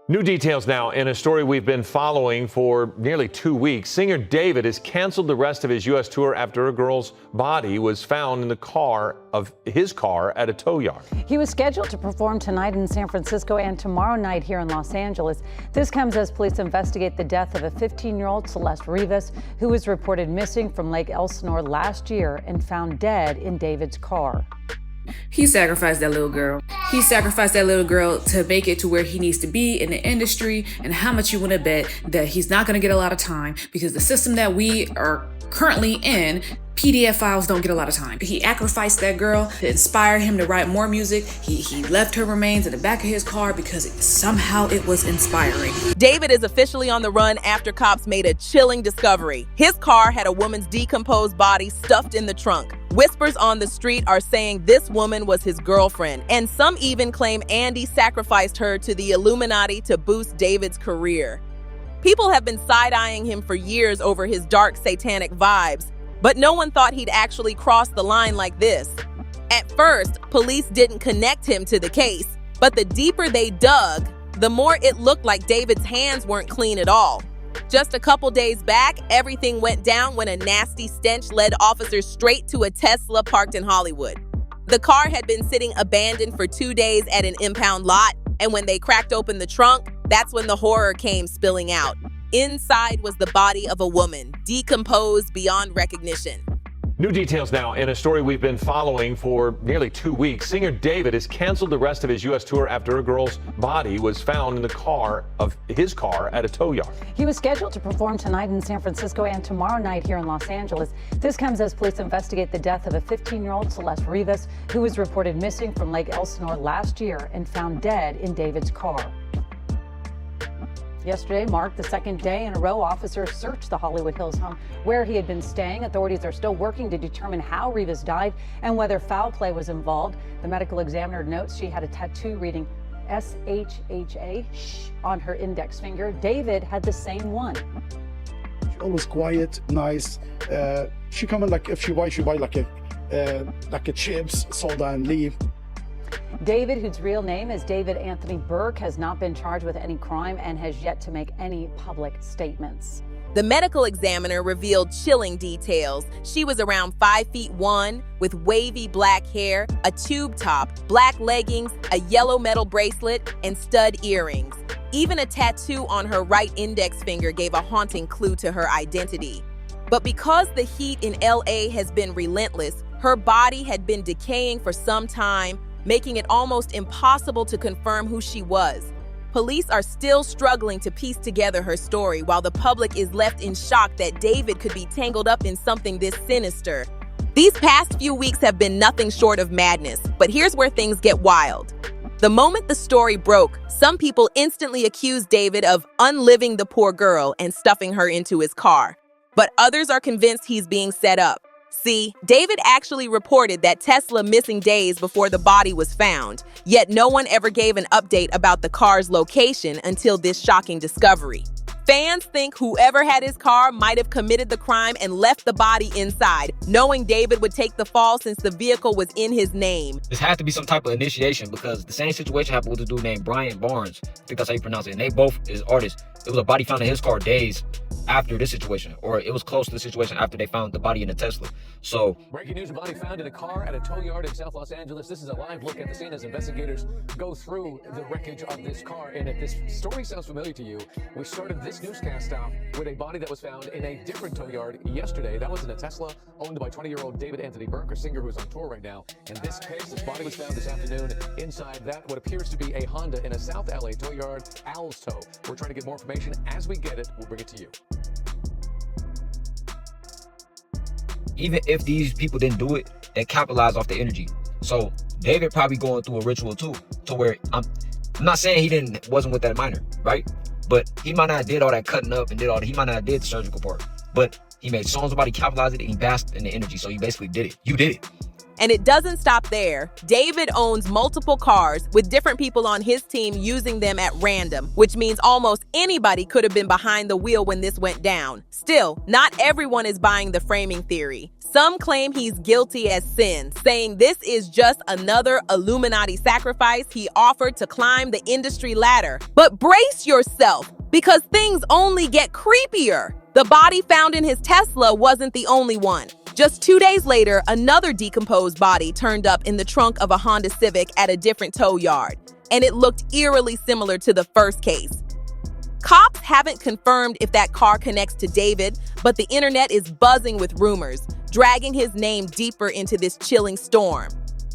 New details now in a story we've been following for nearly 2 weeks. Singer David has canceled the rest of his U.S. tour after a girl's body was found in the car of his car at a tow yard. He was scheduled to perform tonight in San Francisco and tomorrow night here in Los Angeles. This comes as police investigate the death of a 15-year-old Celeste Rivas, who was reported missing from Lake Elsinore last year and found dead in David's car. He sacrificed that little girl. He sacrificed that little girl to make it to where he needs to be in the industry. And how much you want to bet that he's not going to get a lot of time, because the system that we are currently in, PDF files don't get a lot of time. He sacrificed that girl to inspire him to write more music. He left her remains in the back of his car because somehow it was inspiring. David is officially on the run after cops made a chilling discovery. His car had a woman's decomposed body stuffed in the trunk. Whispers on the street are saying this woman was his girlfriend, and some even claim Andy sacrificed her to the Illuminati to boost David's career. People have been side-eyeing him for years over his dark satanic vibes, but no one thought he'd actually cross the line like this. At first, police didn't connect him to the case, but the deeper they dug, the more it looked like David's hands weren't clean at all. Just a couple days back, everything went down when a nasty stench led officers straight to a Tesla parked in Hollywood. The car had been sitting abandoned for 2 days at an impound lot, and when they cracked open the trunk, that's when the horror came spilling out. Inside was the body of a woman, decomposed beyond recognition. New details now in a story we've been following for nearly 2 weeks. Singer David has canceled the rest of his U.S. tour after a girl's body was found in the car of his car at a tow yard. He was scheduled to perform tonight in San Francisco and tomorrow night here in Los Angeles. This comes as police investigate the death of a 15-year-old Celeste Rivas, who was reported missing from Lake Elsinore last year and found dead in David's car. Yesterday marked the second day in a row officers searched the Hollywood Hills home where he had been staying. Authorities are still working to determine how Rivas died and whether foul play was involved. The medical examiner notes she had a tattoo reading SHHA on her index finger. David had the same one. She always quiet, nice. She come in like if she buy like a chips, soda, and leave. David, whose real name is David Anthony Burke, has not been charged with any crime and has yet to make any public statements. The medical examiner revealed chilling details. She was around 5'1" with wavy black hair, a tube top, black leggings, a yellow metal bracelet, and stud earrings. Even a tattoo on her right index finger gave a haunting clue to her identity. But because the heat in LA has been relentless, her body had been decaying for some time, making it almost impossible to confirm who she was. Police are still struggling to piece together her story, while the public is left in shock that David could be tangled up in something this sinister. These past few weeks have been nothing short of madness, but here's where things get wild. The moment the story broke, some people instantly accused David of unliving the poor girl and stuffing her into his car. But others are convinced he's being set up. See, David actually reported that Tesla missing days before the body was found, yet no one ever gave an update about the car's location until this shocking discovery. Fans think whoever had his car might have committed the crime and left the body inside, knowing David would take the fall since the vehicle was in his name. This had to be some type of initiation, because the same situation happened with a dude named Brian Barnes. I think that's how you pronounce it. And they both is artists. It was a body found in his car days after this situation, or it was close to the situation after they found the body in a Tesla. So, breaking news: a body found in a car at a tow yard in South Los Angeles. This is a live look at the scene as investigators go through the wreckage of this car. And if this story sounds familiar to you, we started this newscast off with a body that was found in a different tow yard yesterday. That was in a Tesla owned by 20-year-old David Anthony Burke, a singer who's on tour right now. In this case, this body was found this afternoon inside that what appears to be a Honda in a South LA tow yard, Owl's Tow. We're trying to get more information. As we get it, we'll bring it to you. even if these people didn't do it, they capitalize off the energy. So David probably going through a ritual too, to where I'm not saying he wasn't with that minor, right? But he might not have did all that cutting up and did all that. He might not have did the surgical part, but he made songs about it, he capitalized it, and he basked in the energy. So he basically did it. You did it. And it doesn't stop there. David owns multiple cars with different people on his team using them at random, which means almost anybody could have been behind the wheel when this went down. Still, not everyone is buying the framing theory. Some claim he's guilty as sin, saying this is just another Illuminati sacrifice he offered to climb the industry ladder. But brace yourself, because things only get creepier. The body found in his Tesla wasn't the only one. Just 2 days later, another decomposed body turned up in the trunk of a Honda Civic at a different tow yard, and it looked eerily similar to the first case. Cops haven't confirmed if that car connects to David, but the internet is buzzing with rumors, dragging his name deeper into this chilling storm.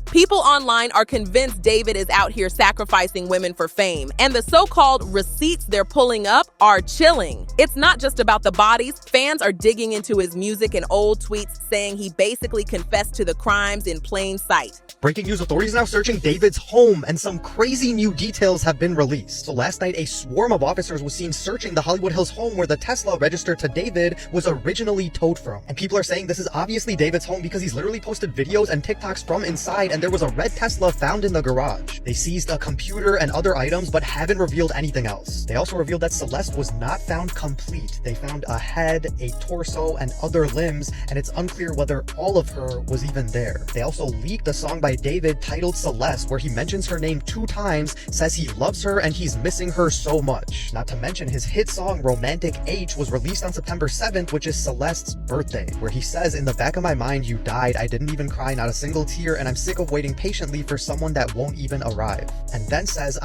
People online are convinced David is out here sacrificing women for fame, and the so-called receipts they're pulling up are chilling. It's not just about the bodies. Fans are digging into his music and old tweets saying he basically confessed to the crimes in plain sight. Breaking news, authorities now searching David's home, and some crazy new details have been released. So last night, a swarm of officers was seen searching the Hollywood Hills home where the Tesla registered to David was originally towed from. And people are saying this is obviously David's home because he's literally posted videos and TikToks from inside, and there was a red Tesla found in the garage. They seized a computer and other items, but haven't revealed anything else. They also revealed that Celeste was not found complete. They found a head, a torso, and other limbs, and it's unclear whether all of her was even there. They also leaked a song by David titled Celeste, where he mentions her name 2 times, says he loves her and he's missing her so much. Not to mention his hit song Romantic H was released on September 7th, which is Celeste's birthday, where he says, "In the back of my mind you died, I didn't even cry, not a single tear, and I'm sick of waiting patiently for someone that won't even arrive." And then says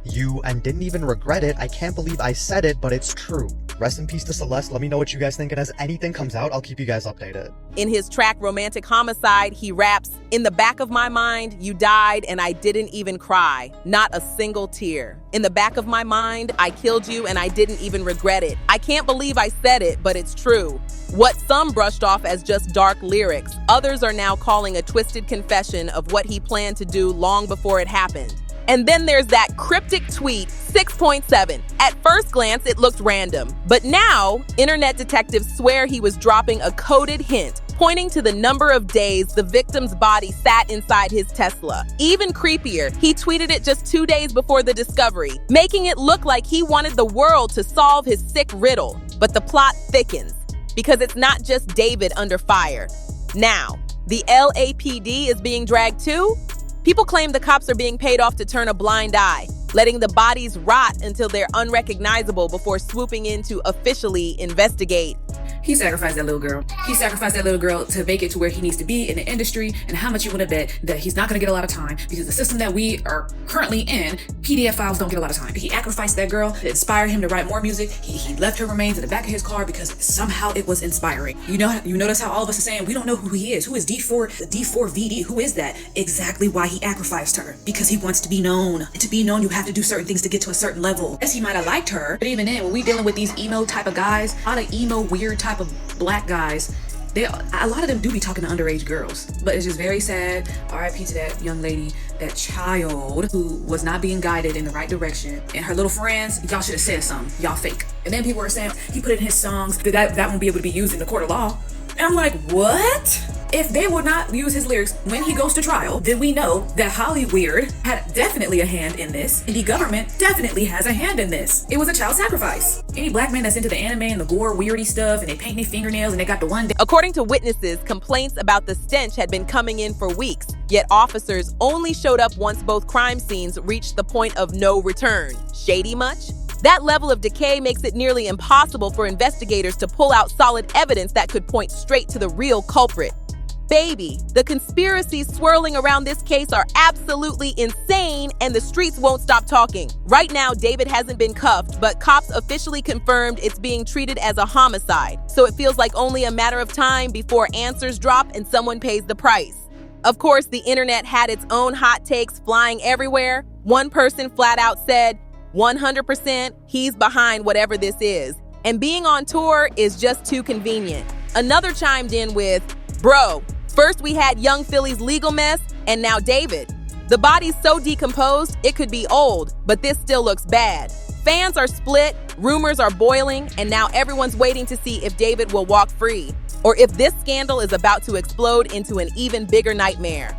you, and didn't even regret it. I can't believe I said it, but it's true. Rest in peace to Celeste. Let me know what you guys think, and as anything comes out, I'll keep you guys updated. In his track Romantic Homicide, he raps, "In the back of my mind, you died and I didn't even cry. Not a single tear. In the back of my mind, I killed you and I didn't even regret it. I can't believe I said it, but it's true." What some brushed off as just dark lyrics, others are now calling a twisted confession of what he planned to do long before it happened. And then there's that cryptic tweet, 6.7. At first glance, it looked random. But now, internet detectives swear he was dropping a coded hint, pointing to the number of days the victim's body sat inside his Tesla. Even creepier, he tweeted it just 2 days before the discovery, making it look like he wanted the world to solve his sick riddle. But the plot thickens, because it's not just David under fire. Now, the LAPD is being dragged too? People claim the cops are being paid off to turn a blind eye, letting the bodies rot until they're unrecognizable before swooping in to officially investigate. He sacrificed that little girl. He sacrificed that little girl to make it to where he needs to be in the industry. And how much you want to bet that he's not going to get a lot of time, because the system that we are currently in, PDF files don't get a lot of time. He sacrificed that girl to inspire him to write more music. He left her remains in the back of his car because somehow it was inspiring. You notice how all of us are saying we don't know who he is. Who is D4vd? Who is that? Exactly why he sacrificed her, because he wants to be known. And to be known, you have to do certain things to get to a certain level. Yes, he might have liked her, but even then, when we dealing with these emo type of guys, a lot of emo weird type of black guys, a lot of them do be talking to underage girls. But it's just very sad. RIP to that young lady, that child who was not being guided in the right direction. And her little friends, y'all should have said something. Y'all fake. And then people were saying he put it in his songs, that won't be able to be used in the court of law. And I'm like, what? If they would not use his lyrics when he goes to trial, then we know that Hollyweird had definitely a hand in this, and the government definitely has a hand in this. It was a child sacrifice. Any black man that's into the anime and the gore weirdy stuff, and they paint their fingernails and they got the one day. According to witnesses, complaints about the stench had been coming in for weeks, yet officers only showed up once both crime scenes reached the point of no return. Shady much? That level of decay makes it nearly impossible for investigators to pull out solid evidence that could point straight to the real culprit. Baby, the conspiracies swirling around this case are absolutely insane, and the streets won't stop talking. Right now, David hasn't been cuffed, but cops officially confirmed it's being treated as a homicide. So it feels like only a matter of time before answers drop and someone pays the price. Of course, the internet had its own hot takes flying everywhere. One person flat out said, 100% he's behind whatever this is. And being on tour is just too convenient. Another chimed in with, bro, first we had Young Philly's legal mess, and now David. The body's so decomposed, it could be old, but this still looks bad. Fans are split, rumors are boiling, and now everyone's waiting to see if David will walk free. or if this scandal is about to explode into an even bigger nightmare.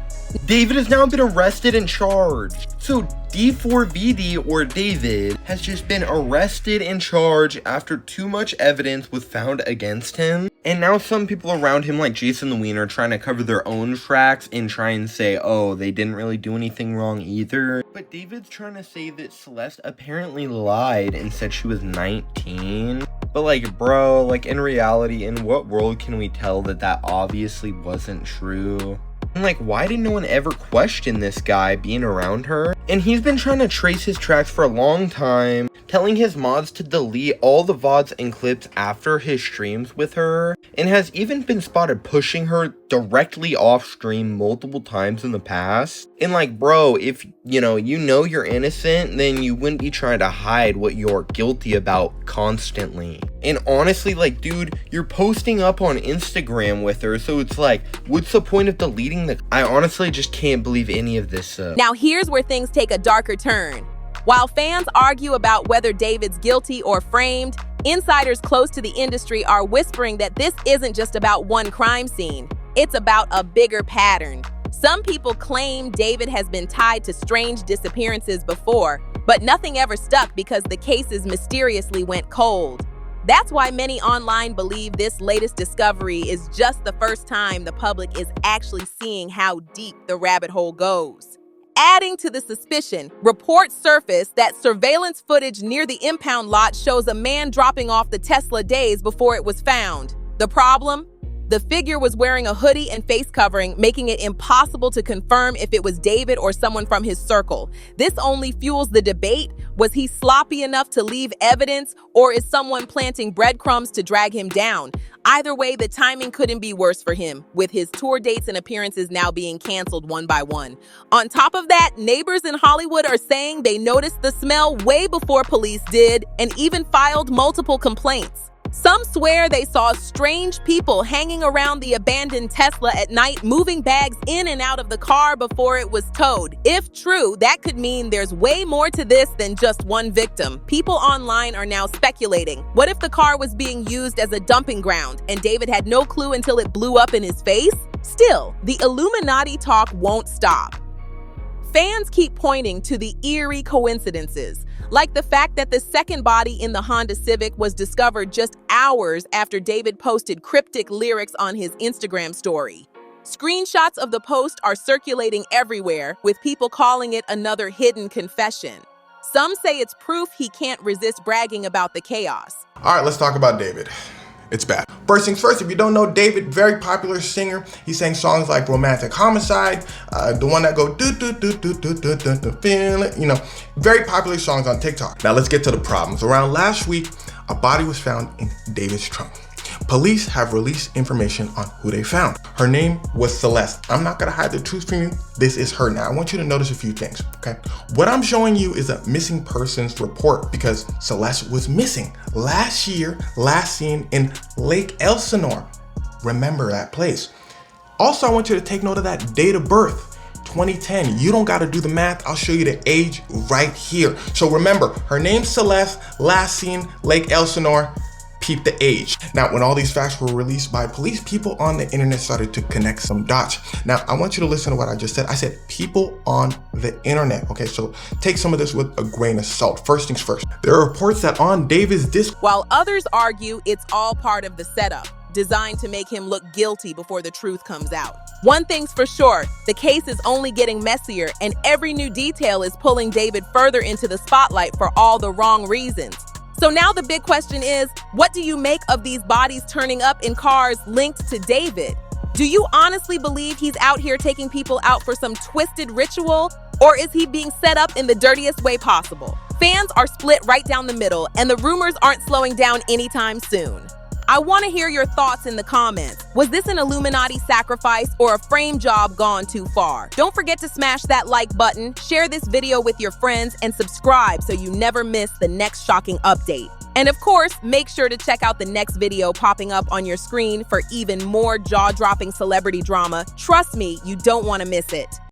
David has now been arrested and charged. So D4vd, or David, has just been arrested and charged after too much evidence was found against him. And now some people around him, like Jason the Wiener, trying to cover their own tracks and try and say, oh, they didn't really do anything wrong either. But David's trying to say that Celeste apparently lied and said she was 19. But like, bro, like in reality, in what world can we tell that that obviously wasn't true? And like, why did no one ever question this guy being around her? And he's been trying to trace his tracks for a long time, telling his mods to delete all the VODs and clips after his streams with her, and has even been spotted pushing her directly off stream multiple times in the past. And like, bro, if you know you're innocent, then you wouldn't be trying to hide what you're guilty about constantly. And honestly, like, dude, you're posting up on Instagram with her, so it's like, what's the point of deleting the... I honestly just can't believe any of this stuff. Now here's where things take a darker turn. While fans argue about whether David's guilty or framed, insiders close to the industry are whispering that this isn't just about one crime scene. It's about a bigger pattern. Some people claim David has been tied to strange disappearances before, but nothing ever stuck because the cases mysteriously went cold. That's why many online believe this latest discovery is just the first time the public is actually seeing how deep the rabbit hole goes. Adding to the suspicion, reports surfaced that surveillance footage near the impound lot shows a man dropping off the Tesla days before it was found. The problem? The figure was wearing a hoodie and face covering, making it impossible to confirm if it was David or someone from his circle. This only fuels the debate. Was he sloppy enough to leave evidence, or is someone planting breadcrumbs to drag him down? Either way, the timing couldn't be worse for him, with his tour dates and appearances now being canceled one by one. On top of that, neighbors in Hollywood are saying they noticed the smell way before police did, and even filed multiple complaints. Some swear they saw strange people hanging around the abandoned Tesla at night, moving bags in and out of the car before it was towed. If true, that could mean there's way more to this than just one victim. People online are now speculating. What if the car was being used as a dumping ground and David had no clue until it blew up in his face? Still, the Illuminati talk won't stop. Fans keep pointing to the eerie coincidences, like the fact that the second body in the Honda Civic was discovered just hours after David posted cryptic lyrics on his Instagram story. Screenshots of the post are circulating everywhere, with people calling it another hidden confession. Some say it's proof he can't resist bragging about the chaos. All right, let's talk about David. It's bad. First things first, if you don't know David, very popular singer. He sang songs like Romantic Homicide, the one that go do do do do do do do do feel it, you know, very popular songs on TikTok. Now let's get to the problems. Around last week, a body was found in David's trunk. Police have released information on who they found. Her name was Celeste. I'm not gonna hide the truth from you. This is her. Now I want you to notice a few things, okay? What I'm showing you is a missing persons report because Celeste was missing last year, last seen in Lake Elsinore. Remember that place. Also, I want you to take note of that date of birth, 2010. You don't gotta do the math. I'll show you the age right here. So remember, her name's Celeste, last seen Lake Elsinore. Peep the age. Now, when all these facts were released by police, people on the internet started to connect some dots. Now, I want you to listen to what I just said. I said people on the internet. Okay, so take some of this with a grain of salt. First things first. There are reports that on David's disc, while others argue it's all part of the setup, designed to make him look guilty before the truth comes out. One thing's for sure, the case is only getting messier, and every new detail is pulling David further into the spotlight for all the wrong reasons. So now the big question is, what do you make of these bodies turning up in cars linked to David? Do you honestly believe he's out here taking people out for some twisted ritual, or is he being set up in the dirtiest way possible? Fans are split right down the middle, and the rumors aren't slowing down anytime soon. I want to hear your thoughts in the comments. Was this an Illuminati sacrifice or a frame job gone too far? Don't forget to smash that like button, share this video with your friends, and subscribe so you never miss the next shocking update. And of course, make sure to check out the next video popping up on your screen for even more jaw-dropping celebrity drama. Trust me, you don't want to miss it.